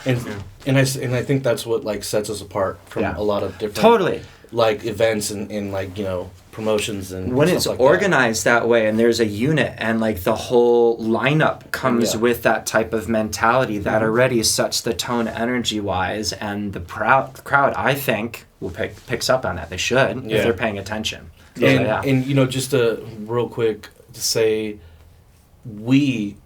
And I think that's what like sets us apart from Yeah. a lot of different Totally. like events and like, you know, promotions and When stuff it's like that. organized that way and there's a unit and like the whole lineup comes Yeah. with that type of mentality that already sets the tone energy wise, and the crowd I think will picks up on that. They should if Yeah. they're paying attention. So, And, yeah. and you know, just real quick to say, we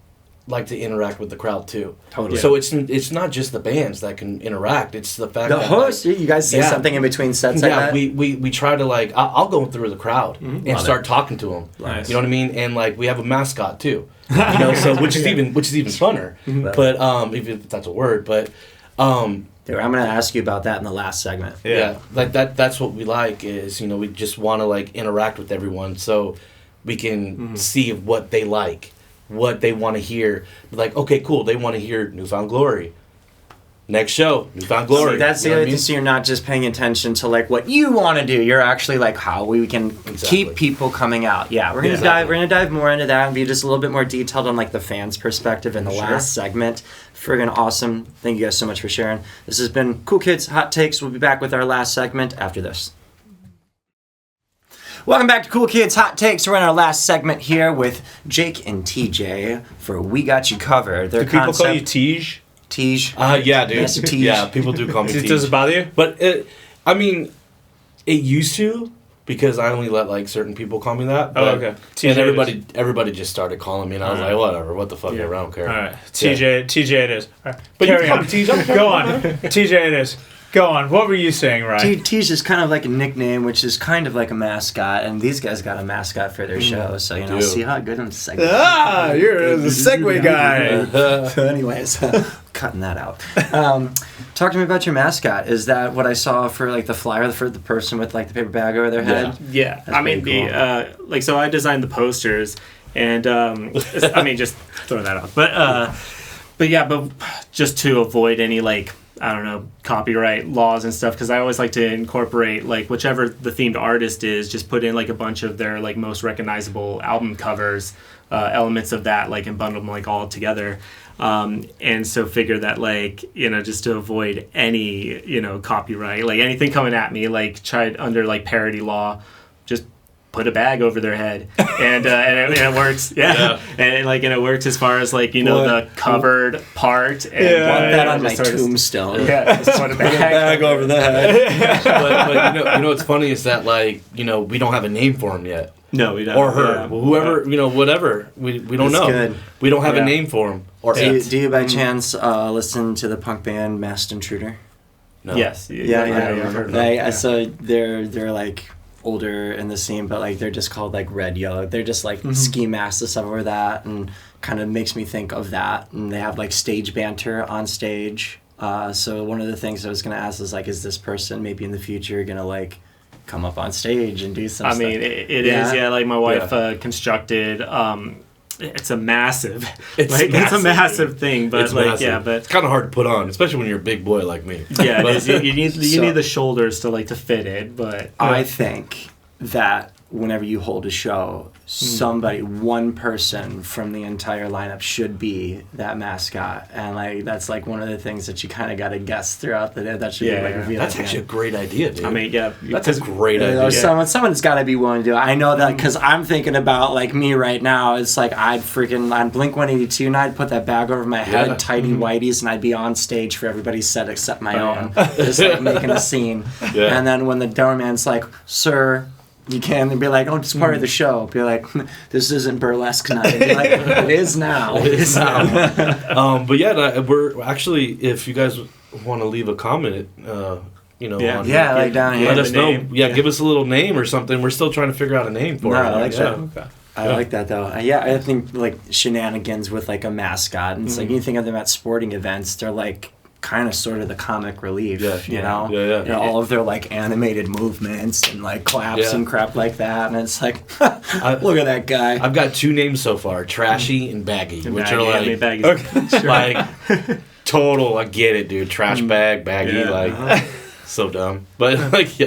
like to interact with the crowd too. Totally. So it's not just the bands that can interact. It's the fact The that host, you guys say something in between sets like that? we try to like I'll go through the crowd and start talking to them. Nice. You know what I mean? And like we have a mascot too. You know, so which is even funner. But if that's a word, but Dude, I'm going to ask you about that in the last segment. yeah, like that's what we like is, you know, we just want to like interact with everyone so we can see what they like, what they want to hear. Like, okay, cool, they want to hear Newfound Glory. Next show, Newfound Glory. See, that's the other thing. So you're not just paying attention to like what you want to do. You're actually like how we can keep people coming out. Yeah, we're gonna dive more into that and be just a little bit more detailed on like the fans' perspective in the last segment. Friggin' awesome. Thank you guys so much for sharing. This has been Cool Kids Hot Takes. We'll be back with our last segment after this. Welcome back to Cool Kids Hot Takes. We're in our last segment here with Jake and TJ for We Got You Covered. Their Do people call you Tej? Tej. Yeah, dude. Master Tej. Yeah, people do call me Tej. Does it bother you? But I mean, it used to because I only let like certain people call me that. But, Oh, okay. And everybody just started calling me, and I was like, whatever, what the fuck, I don't care. All right, TJ it is. All right. But you Carry can call on. me TJ. Go on, TJ it is. Go on. What were you saying, Ryan? Tej is kind of like a nickname, which is kind of like a mascot, and these guys got a mascot for their show, so you know, see how good I'm segueing. Ah, you're the segue guy. So anyways, cutting that out. Talk to me about your mascot. Is that what I saw for like the flyer for the person with like the paper bag over their head? Yeah, That's I mean, pretty cool. so I designed the posters, and I mean, just throw that out. But just to avoid any like, I don't know, copyright laws and stuff, because I always like to incorporate like whichever the themed artist is, just put in like a bunch of their like most recognizable album covers, elements of that, like, and bundle them like all together. And so figure that like, you know, just to avoid any, you know, copyright, like anything coming at me, like tried under like parody law, just put a bag over their head, and it works. Yeah. And it works as far as like, you know, the covered part. And Want that on my tombstone. Yeah, just put a Bag over the head. but you know what's funny is that like, you know, we don't have a name for him yet. No, we don't. Or her, whoever, you know, whatever. We don't know. Good. We don't have a name for him. Or Do you by chance listen to the punk band Masked Intruder? No. Yes. Yeah. So they're like older in the scene, but like they're just called like Red Yellow. They're just like ski masks and stuff over that, and kind of makes me think of that. And they have like stage banter on stage. So one of the things I was gonna ask is like, is this person maybe in the future gonna like come up on stage and do some I stuff? mean, it is. Yeah, like my wife constructed. It's a massive. It's a massive thing, but it's like massive. yeah, but it's kind of hard to put on, especially when you're a big boy like me. yeah, it is. You need the shoulders to like to fit it, but I think that whenever you hold a show, somebody, one person from the entire lineup should be that mascot, and like that's like one of the things that you kind of got to guess throughout the day. That should be like revealed. That's actually a great idea, dude. I mean, yeah, that's a great idea. Someone's got to be willing to do it. I know that because I'm thinking about like me right now. It's like I'd on Blink 182, and I'd put that bag over my head, tidy whities, and I'd be on stage for everybody's set except my own, just like making a scene. Yeah. And then when the doorman's like, "Sir, you can," and be like, "Oh, it's part of the show." Be like, "This isn't burlesque night." Be like, "It is now." It is now. But yeah, we're actually, if you guys want to leave a comment, you know, like down here, let us know. Yeah, give us a little name or something. We're still trying to figure out a name for it. I like that. Okay. I like that though. I think like shenanigans with like a mascot, and it's like you think of them at sporting events. They're like kind of sort of the comic relief, you know? Yeah. You know, all of their like animated movements and like claps and crap like that, and it's like, look at that guy. I've got two names so far, Trashy and Baggy, which are like, like total. I get it, dude. Trash bag, Baggy, like so dumb, but like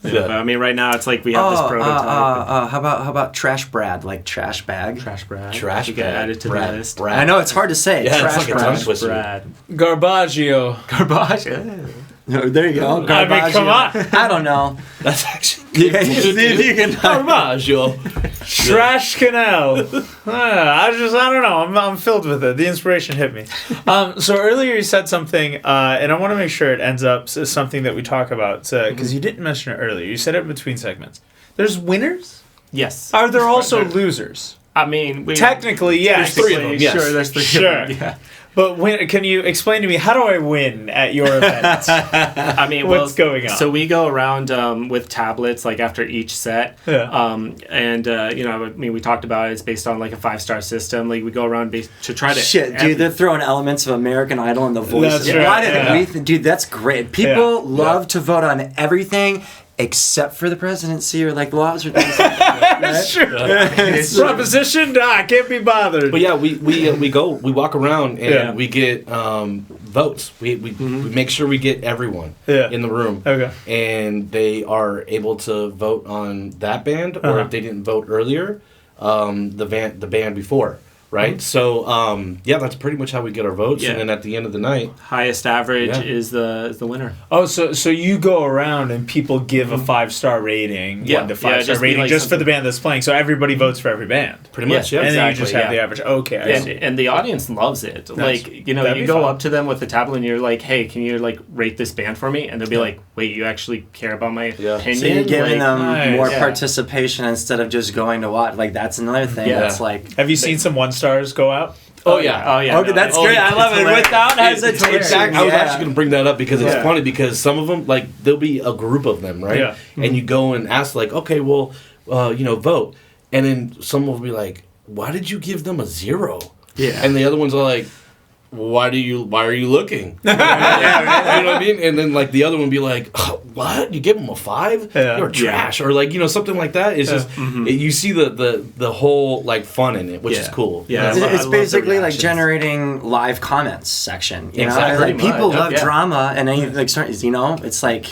Yeah, but I mean, right now it's like we have this prototype. How about Trash Brad, like trash bag? Trash Brad. Trash you get added to the list. Brad. I know it's hard to say. Yeah, Trash it's like a tongue twister. Brad. Garbaggio. No, there you go. I mean, come on. I don't know. That's actually You can Garbaggio. Trash Canal. I don't know. I'm filled with it. The inspiration hit me. So earlier you said something, and I want to make sure it ends up as something that we talk about, because you didn't mention it earlier. You said it between segments. There's winners? Yes. Are there also losers? I mean, Technically, yeah. There's three of them, yes. Sure, there's three Sure. of them. Yeah. But can you explain to me, how do I win at your event? I mean, What's going on? So we go around with tablets like after each set. Yeah. We talked about it. It's based on like a 5-star system. Like we go around to try to. Shit, dude, they're throwing elements of American Idol in the voices. That's right, Why did yeah. dude, that's great. People love to vote on everything except for the presidency or like laws or things like that. That's true. Proposition, I can't be bothered. But yeah, we walk around and we get votes. We make sure we get everyone in the room. Okay. And they are able to vote on that band, or if they didn't vote earlier, the band before. Right, so that's pretty much how we get our votes, and then at the end of the night, highest average is the winner. Oh, so you go around and people give a 5-star rating, 1 to 5-star rating, like just for the band that's playing. So everybody votes for every band, pretty much. Yeah, and then you exactly, just have the average. Okay, I see. And the audience loves it. Nice. Like you That'd be go fun. up to them with the tablet and you're like, "Hey, can you like rate this band for me?" And they'll be like, "Wait, you actually care about my opinion?" So you're giving them nice. more Yeah. participation instead of just going to watch. Like that's another thing. Yeah. That's like. Have you seen some 1-stars go out? Oh yeah. Okay, no, that's it's- great. I love it. hilarious. Without hesitation. Exactly. I was actually going to bring that up because it's Yeah. funny because some of them, like, there'll be a group of them, right? Yeah. And you go and ask, like, okay, well, vote. And then some will be like, why did you give them a 0? Yeah. And the other ones are like, why are you looking? You know what I mean? And then, like, the other one be like, oh, what? You give them a 5? Yeah. You're trash. Or, like, something like that. It's just, you see the whole, like, fun in it, which is cool. Yeah. It's basically like reactions. generating live comments section. You know, Exactly. like people Pretty much. love Yeah. drama, and then it's like,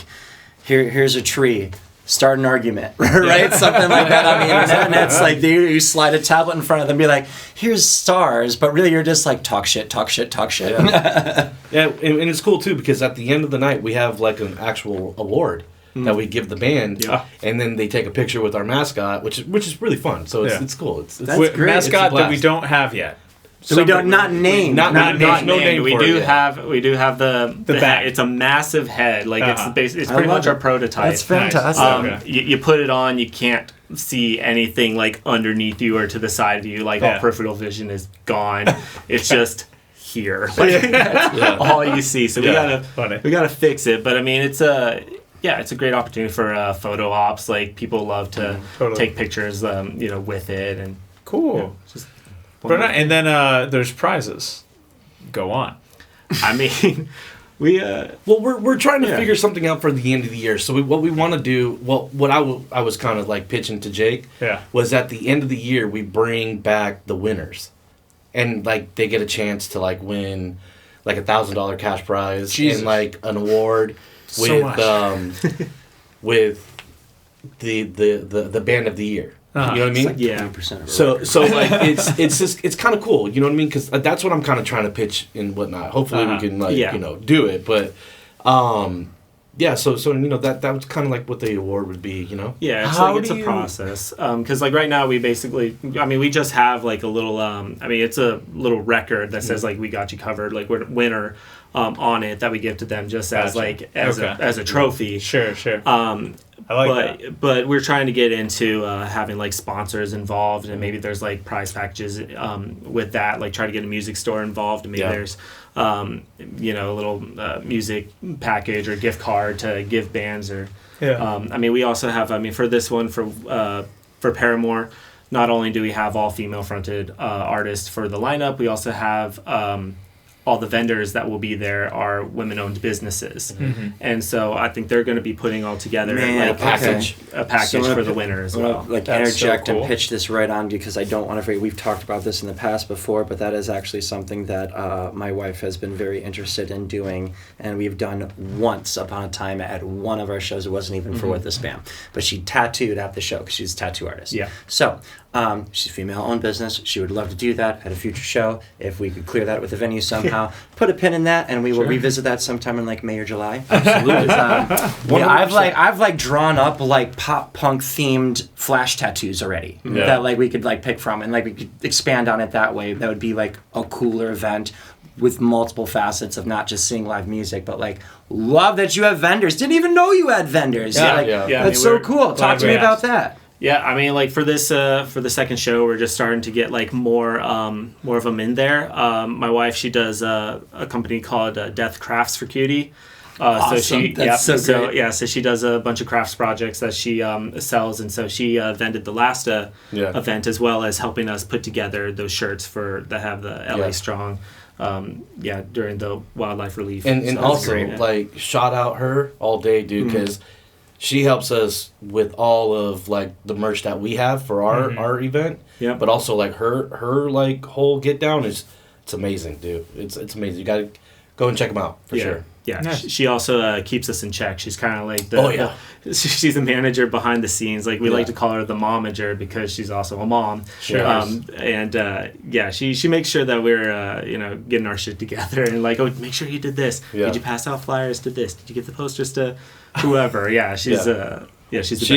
here's a tree. Start an argument, right? Something like that on the internet, and it's like you slide a tablet in front of them, and be like, "Here's stars," but really you're just like talk shit. Yeah, and it's cool too because at the end of the night we have like an actual award that we give the band, and then they take a picture with our mascot, which is really fun. So it's cool. It's That's With great. mascot It's a that we blast. don't have yet. So we don't not name, not Not no named. name We for do it yet. have the back. head. It's a massive head. Like it's I pretty love much our it. prototype. That's fantastic. Okay. You put it on, you can't see anything like underneath you or to the side of you. Like all peripheral vision is gone. It's just here. Like, that's all you see. So Funny. we gotta fix it. But I mean, it's a great opportunity for photo ops. Like people love to Totally. take pictures, with it and Cool. just. And then there's prizes. Go on. I mean, we. Well, we're trying to figure something out for the end of the year. So what we want to do, what I was kind of like pitching to Jake, was at the end of the year we bring back the winners, and like they get a chance to like win, like $1,000 cash prize Jesus. and like an award So with much. with the band of the year. Uh-huh. You know what I mean? Like Yeah. 20% of a So record. like it's just it's kind of cool, you know what I mean? Because that's what I'm kind of trying to pitch and whatnot. Hopefully we can like do it, but so that was kind of like what the award would be, you know? Yeah, How it's do a you- process. Because like right now we basically, we just have like a little, it's a little record that says like we got you covered, like we're winner on it that we give to them just as Gotcha. like as Okay. a trophy. Sure. I like that. But we're trying to get into having like sponsors involved, and maybe there's like prize packages with that. Like try to get a music store involved, and maybe there's a little music package or gift card to give bands. Or we also have for this one for Paramore. Not only do we have all female fronted artists for the lineup, we also have all the vendors that will be there are women-owned businesses, and so I think they're going to be putting all together Man, a package So for the winner as I'm gonna, well. like That's so interject cool. and pitch this right on because I don't want to forget. We've talked about this in the past before, but that is actually something that my wife has been very interested in doing, and we've done once upon a time at one of our shows. It wasn't even for With the Spam, but she tattooed at the show because she's a tattoo artist. Yeah. So she's a female-owned business. She would love to do that at a future show if we could clear that with the venue somehow. Put a pin in that, and we will revisit that sometime in like May or July. Absolutely. I've drawn up like pop punk themed flash tattoos already that like we could like pick from, and like we could expand on it that way. That would be like a cooler event with multiple facets of not just seeing live music, but like love that you have vendors. Didn't even know you had vendors. Yeah, Like, yeah. Yeah, that's I mean, so cool. Talk to me we're- about that. Yeah, I mean, like for this for the second show, we're just starting to get like more of them in there. My wife, she does a company called Death Crafts for Cutie. Awesome. So she, That's so great. so she does a bunch of crafts projects that she sells, and so she vended the last event as well as helping us put together those shirts that have the LA Strong. During the wildlife relief. And So also, great. like, shout out her all day, dude, because she helps us with all of, like, the merch that we have for our event. Yeah. But also, like, her like, whole get down it's amazing, dude. It's amazing. You got to go and check them out, for sure. Yeah, Nice. she also keeps us in check. She's kind of like she's the manager behind the scenes. Like we like to call her the momager because she's also a mom. Sure. She makes sure that we're getting our shit together and like, oh, make sure you did this. Yeah. Did you pass out flyers to this? Did you give the posters to whoever? Yeah, she's she's the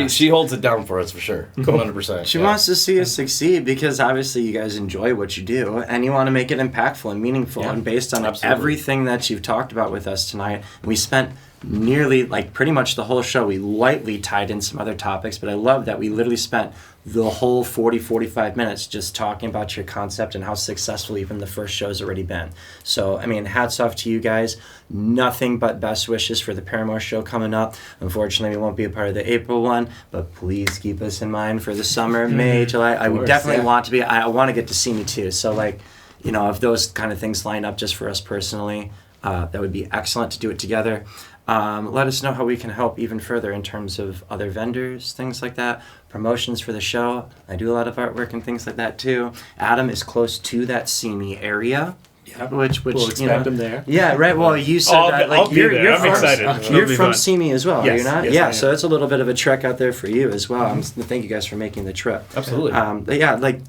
best. She holds it down for us, for sure. 100%. She wants to see us succeed because obviously you guys enjoy what you do and you want to make it impactful and meaningful. And based on everything that you've talked about with us tonight, we spent nearly like pretty much the whole show. We lightly tied in some other topics, but I love that we literally spent the whole 45 minutes just talking about your concept and how successful even the first show's already been. So, I mean, hats off to you guys. Nothing but best wishes for the Paramore show coming up. Unfortunately, we won't be a part of the April one, but please keep us in mind for the summer, May, July. I would definitely want to be. I want to get to see me too. So, like, if those kind of things line up just for us personally, that would be excellent to do it together. Let us know how we can help even further in terms of other vendors, things like that, promotions for the show. I do a lot of artwork and things like that too. Adam is close to that Simi area. Yeah, which we'll expect him there. Yeah, right. Well, you said that like you're I'm from, excited. You're from Simi as well, Yes, are you not? yes, yeah, I am. so it's a little bit of a trek out there for you as well. Thank you guys for making the trip. Absolutely. But yeah, like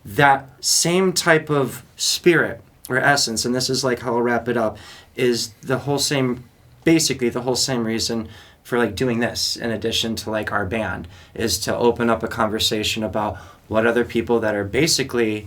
that same type of spirit or essence, and this is like how I'll wrap it up, is basically the whole same reason for like doing this in addition to like our band is to open up a conversation about what other people that are basically,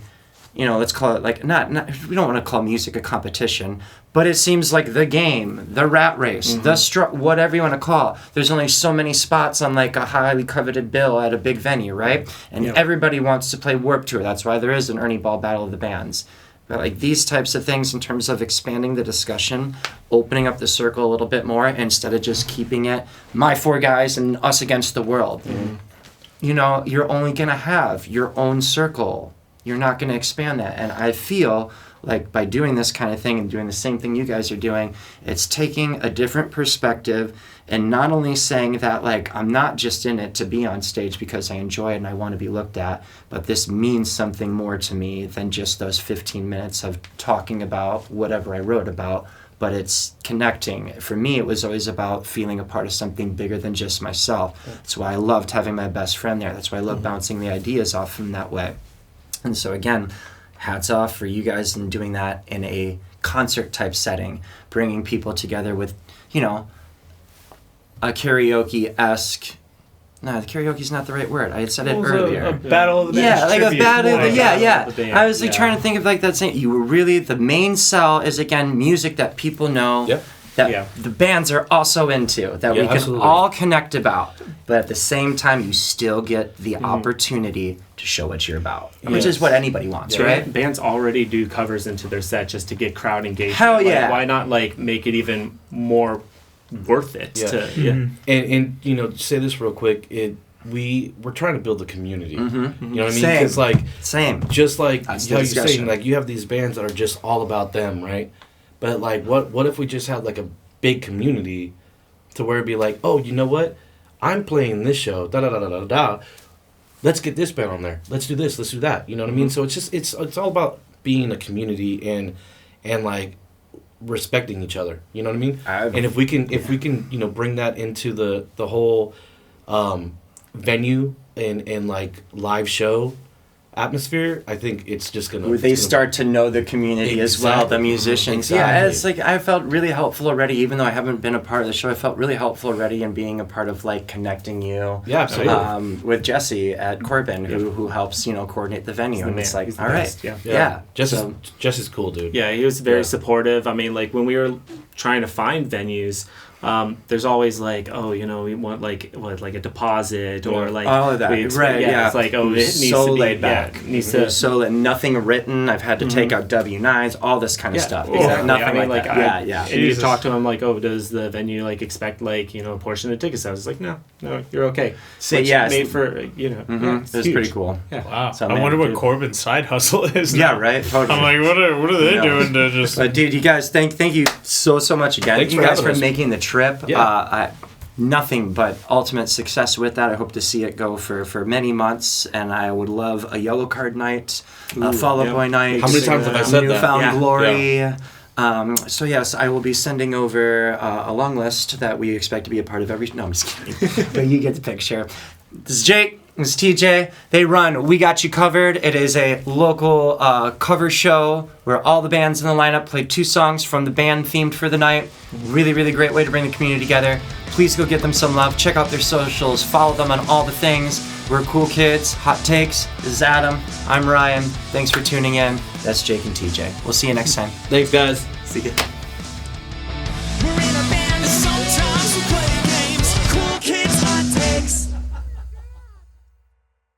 let's call it like not we don't want to call music a competition, but it seems like the game, the rat race, whatever you want to call it. There's only so many spots on like a highly coveted bill at a big venue, right? And everybody wants to play Warped Tour. That's why there is an Ernie Ball Battle of the Bands. But like these types of things in terms of expanding the discussion, opening up the circle a little bit more instead of just keeping it my four guys and us against the world. You're only going to have your own circle. You're not going to expand that. And I feel like by doing this kind of thing and doing the same thing you guys are doing, it's taking a different perspective and not only saying that like I'm not just in it to be on stage because I enjoy it and I want to be looked at, but this means something more to me than just those 15 minutes of talking about whatever I wrote about, but it's connecting. For me, it was always about feeling a part of something bigger than just myself. That's why I loved having my best friend there. That's why I love bouncing the ideas off him that way. And so again, hats off for you guys in doing that in a concert type setting, bringing people together with, a karaoke-esque. No, the karaoke's not the right word. I had said it earlier. A battle of the bands. Yeah, like a tribute. battle. Like, of the band, I was like trying to think of like that saying. You were really the main sell is again music that people know. Yep. That the bands are also into, that we can absolutely. all connect about, but at the same time, you still get the opportunity to show what you're about, which is what anybody wants, right? Bands already do covers into their set just to get crowd engagement. Hell Like, yeah. why not like make it even more worth it? Yeah. And to say this real quick, we're trying to build a community. You know what I mean? Same. Because like Same. just like That's how the you're saying, discussion. like you have these bands that are just all about them, right? But like, what if we just had like a big community, to where it'd be like, oh, you know what? I'm playing this show. Da da da da da da. Let's get this band on there. Let's do this. Let's do that. You know what I mean? So it's just it's all about being a community and like respecting each other. You know what I mean? And if we can bring that into the whole venue and like live show atmosphere, I think it's just gonna. Where they start to know the community as well, the Exactly. musicians. Exactly. Yeah, it's like I felt really helpful already, even though I haven't been a part of the show. I felt really helpful already in being a part of like connecting you. Yeah, absolutely. With Jesse at Corbin, who helps coordinate the venue, and it's like, He's the all right, best, yeah. yeah. Just as cool, dude. Yeah, he was very Yeah. supportive. I mean, like when we were trying to find venues, there's always like, oh, you know, we want like a deposit or like all of that, right? Yeah, it's like, oh, it needs so to be laid back. Yeah, needs to. So nothing written. I've had to take out W-9s, all this kind of stuff. Exactly. Nothing I mean, like that. Yeah. And you talk to him like, oh, does the venue like expect like, you know, a portion of the tickets? I was like, no, you're okay. See, made for, you know, It was pretty cool. Yeah. Wow. So, I man, wonder what dude. Corbin's side hustle is. Yeah, now. right. Totally. I'm like, what are they No. doing to just? But dude, you guys, thank you so much again. Thanks Thank you for guys having for us. making the trip. Yeah. Nothing but ultimate success with that. I hope to see it go for many months, and I would love a yellow card night, a Fall Out yeah. Boy night. How many times have I said that? Newfound Yeah. Glory. So yes, I will be sending over a long list that we expect to be a part of every. No, I'm just kidding. But you get the picture. This is Jake. This is TJ. They run We Got You Covered. It is a local cover show where all the bands in the lineup play 2 songs from the band themed for the night. Really, really great way to bring the community together. Please go give them some love. Check out their socials. Follow them on all the things. We're cool kids. Hot Takes. This is Adam. I'm Ryan. Thanks for tuning in. That's Jake and TJ. We'll see you next time. Thanks, guys. See ya.